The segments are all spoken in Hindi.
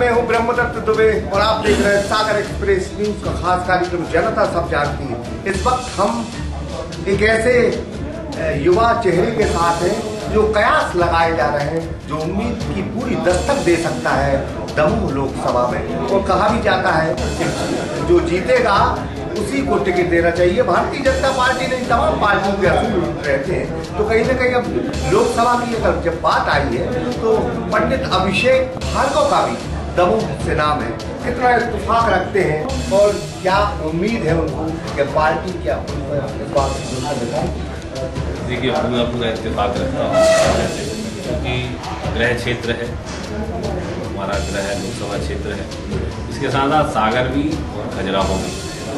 मैं हूं ब्रह्मदत्त दुबे और आप देख रहे हैं सागर एक्सप्रेस न्यूज का खास कार्यक्रम जनता सब जानती है। इस वक्त हम एक ऐसे युवा चेहरे के साथ हैं जो कयास लगाए जा रहे हैं, जो उम्मीद की पूरी दस्तक दे सकता है दमोह लोकसभा में। और कहा भी जाता है कि जो जीतेगा उसी को टिकट देना चाहिए। भारतीय जनता पार्टी ने तमाम पार्टियों के असूल रहते हैं, तो कहीं ना कहीं अब लोकसभा की अगर जब बात आई है तो पंडित अभिषेक भार्गव का भी दमोह से नाम है। कितना इत्तेफाक रखते हैं और क्या उम्मीद है उनको कि पार्टी क्या इस बात देखिए, पूरा इत्तेफाक रखता हूँ क्योंकि गृह क्षेत्र है, हमारा गृह लोकसभा क्षेत्र है। इसके साथ साथ सागर भी और खजुराहो भी,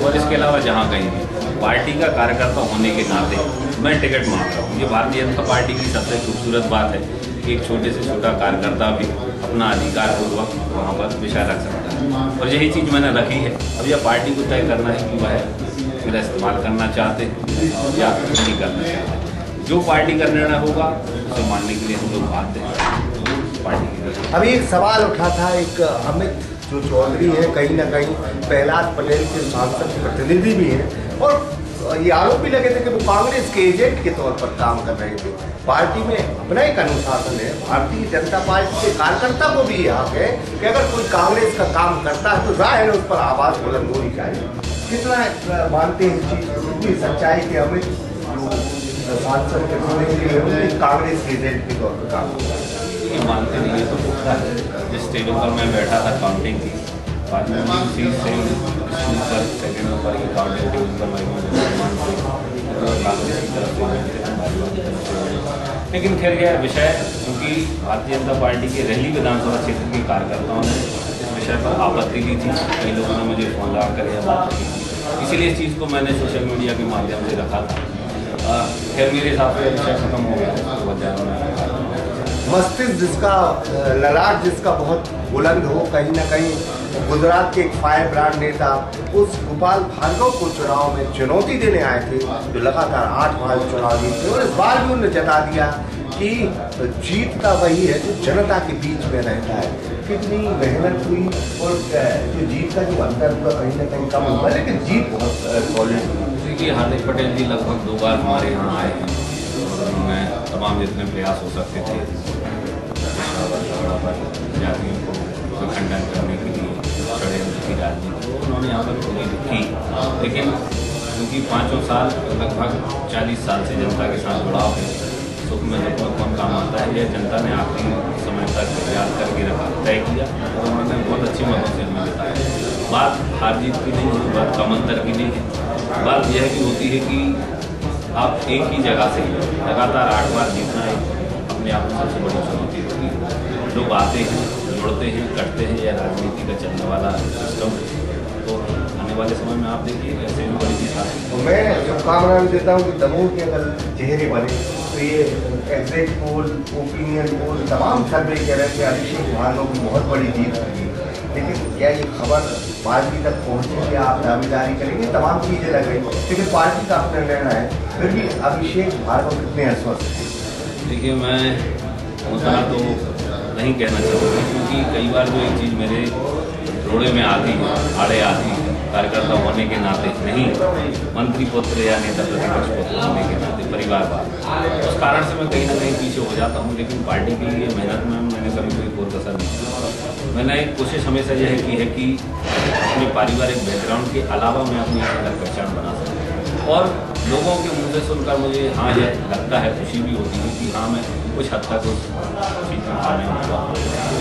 और इसके अलावा जहाँ कहीं भी पार्टी का कार्यकर्ता होने के नाते मैं टिकट मांग रहा हूँ। ये भारतीय जनता पार्टी की सबसे खूबसूरत बात है कि एक छोटे से छोटा कार्यकर्ता भी अपना अधिकार पूर्वक वहाँ पर विषय रख सकता है, और यही चीज़ मैंने रखी है। अब यह पार्टी को तय करना है कि वह मेरा इस्तेमाल करना चाहते हैं या नहीं करना चाहते हैं। जो पार्टी का निर्णय होगा उसे मानने के लिए हम लोग बात हैं पार्टी की। अभी एक सवाल उठा था, एक अमित जो चौधरी है कहीं ना कहीं प्रहलाद पटेल के सांसद प्रतिनिधि भी हैं, और ये आरोप भी लगे थे कि वो कांग्रेस के एजेंट के तौर पर काम कर रहे थे। पार्टी में अपना एक अनुशासन है, भारतीय जनता पार्टी के कार्यकर्ता को भी यह हक है कि अगर कोई कांग्रेस का काम करता है तो जाहिर है उस पर आवाज बुलंद होनी चाहिए। कितना मानते हैं इस चीज को, कितनी सच्चाई के अमित जो सांसद के प्रतिनिधि कांग्रेस के एजेंट के तौर पर काम कर रहे हैं? ये मानते नहीं है तो पूछता है। जिस टेबल पर मैं बैठा था काउंटिंग की, बाद में उसी से पर सेकेंड नंबर की काउंटिंग टेबल पर कांग्रेस की तरफ से। लेकिन खैर यह विषय, क्योंकि भारतीय जनता पार्टी के रैली विधानसभा क्षेत्र के कार्यकर्ताओं ने इस विषय पर आपत्ति दी थी। कई लोगों ने मुझे फोन लगा कर यह बात की, इसीलिए इस चीज़ को मैंने सोशल मीडिया के माध्यम से रखा था। खैर मेरे हिसाब से विषय खत्म हो गया। मस्तिष्क जिसका, ललाट जिसका बहुत बुलंद हो, कहीं ना कहीं गुजरात के एक फायर ब्रांड नेता उस गोपाल भार्गव को चुनाव में चुनौती देने आए थे, जो लगातार 8 बार चुनाव जीते, और इस बार भी उन्होंने जता दिया कि जीतता वही है जो जनता के बीच में रहता है। कितनी मेहनत हुई और जो जीत का जो अंतर हुआ कहीं ना कहीं कम हुआ, लेकिन जीत बहुत सॉलिड हुई। देखिए, हार्दिक पटेल जी लगभग 2 बार हमारे यहाँ आए हैं, और उनमें तमाम जितने प्रयास हो सकते थे जातियों को खंडन करने के लिए षड्यंत्र की राजनीति उन्होंने यहाँ पर पूरी की। लेकिन क्योंकि 5 साल लगभग 40 साल से जनता के साथ जुड़ाव है, सुख में दुख में कौन काम आता है, यह जनता ने आखिरी समय तक याद करके रखा, तय किया, और उन्होंने बहुत अच्छी मदद से हमें बताया। बात हार जीत की नहीं है, बात कम अंतर की नहीं है। बात यह भी होती है कि आप एक ही जगह से लगातार 8 बार जीतना अपने आप में सबसे बड़ी चुनौती होती है। लोग आते हैं, जुड़ते हैं, करते हैं, यह राजनीति का चलने वाला सिस्टम। तो आने वाले समय में आप देखिए ऐसे भी बड़ी चीज़ आती है। मैं शुभकामनाएं देता हूँ कि दमोह के अगर चेहरे बने तो ये एग्जिट पोल, ओपिनियन पोल, तमाम सर्वे कह रहे थे अभिषेक भार्गव की बहुत बड़ी जीत होगी। लेकिन क्या ये खबर पार्टी तक पहुँची कि आप दावेदारी करेंगे? तमाम चीज़ें लग गई, लेकिन पार्टी का अपना निर्णय है। फिर भी अभिषेक भार्गव कितने आश्वस्त हैं? देखिए, मैं उतना तो नहीं कहना चाहूँगा, क्योंकि कई बार जो एक चीज़ मेरे रोड़े में आती है, आड़े आती है, कार्यकर्ता होने के नाते, नहीं मंत्री पुत्र या नेता प्रतिपक्ष पुत्र होने के नाते, परिवारवाद, उस कारण से मैं कहीं ना कहीं पीछे हो जाता हूँ। लेकिन पार्टी के लिए मेहनत में मैंने कभी कोई कोर कसर नहीं की। मैंने एक कोशिश हमेशा यह की है कि अपने पारिवारिक बैकग्राउंड के अलावा मैं अपनी अलग पहचान बना सकूँ, और लोगों के मुँह से सुनकर मुझे हाँ यह लगता है, खुशी भी होती है कि हाँ मैं कुछ हद तक उस चीज़ में कामयाब हुआ।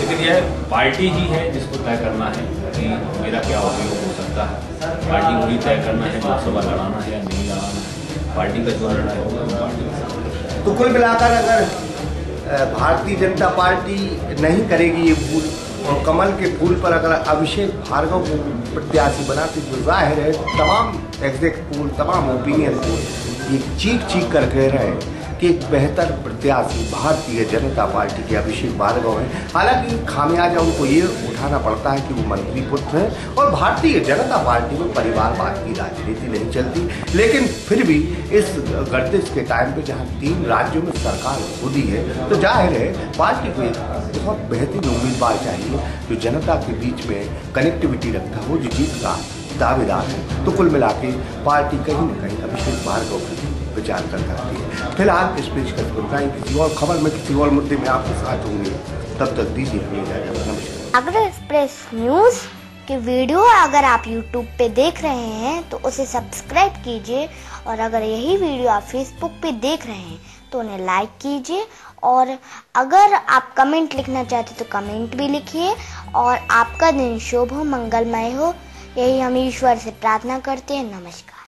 लेकिन यह पार्टी ही है जिसको तय करना है कि मेरा क्या उपयोग हो सकता है। पार्टी को ही तय करना है लोकसभा लड़ाना है या नहीं लड़ाना है। पार्टी का जो निर्णय होगा वो पार्टी का। तो कुल मिलाकर अगर भारतीय जनता पार्टी नहीं करेगी ये भूल, और कमल के फूल पर अगर अभिषेक भार्गव को प्रत्याशी बनाते, तो जाहिर है तमाम एग्जिट पोल, तमाम ओपिनियन पोल ये चीख कर कह रहे हैं कि एक बेहतर प्रत्याशी भारतीय जनता पार्टी के अभिषेक भार्गव हैं। हालांकि खामियाजा उनको ये उठाना पड़ता है कि वो मंत्री पुत्र हैं और भारतीय जनता पार्टी में परिवारवाद की राजनीति नहीं चलती, लेकिन फिर भी इस गर्दिश के टाइम पे जहाँ 3 राज्यों में सरकार खुदी है तो जाहिर है पार्टी को एक बहुत बेहतरीन उम्मीदवार चाहिए जो जनता के बीच में कनेक्टिविटी रखता हो, जो जीत का दावेदार है। तो कुल मिला के पार्टी कहीं न कहीं अभिषेक भार्गव पर विचार कर सकती है। फिलहाल इस पेशकश को बताएं, किसी और खबर में किसी और मुद्दे में आपके साथ होंगे, तब तक दीजिए हमें इजाजत। नमस्कार। अगर एक्सप्रेस न्यूज की वीडियो अगर आप YouTube पे देख रहे हैं तो उसे सब्सक्राइब कीजिए, और अगर यही वीडियो आप Facebook पे देख रहे हैं तो उन्हें लाइक कीजिए, और अगर आप कमेंट लिखना चाहते तो कमेंट भी लिखिए, और आपका दिन शुभ हो, मंगलमय हो, यही हम ईश्वर से प्रार्थना करते हैं। नमस्कार।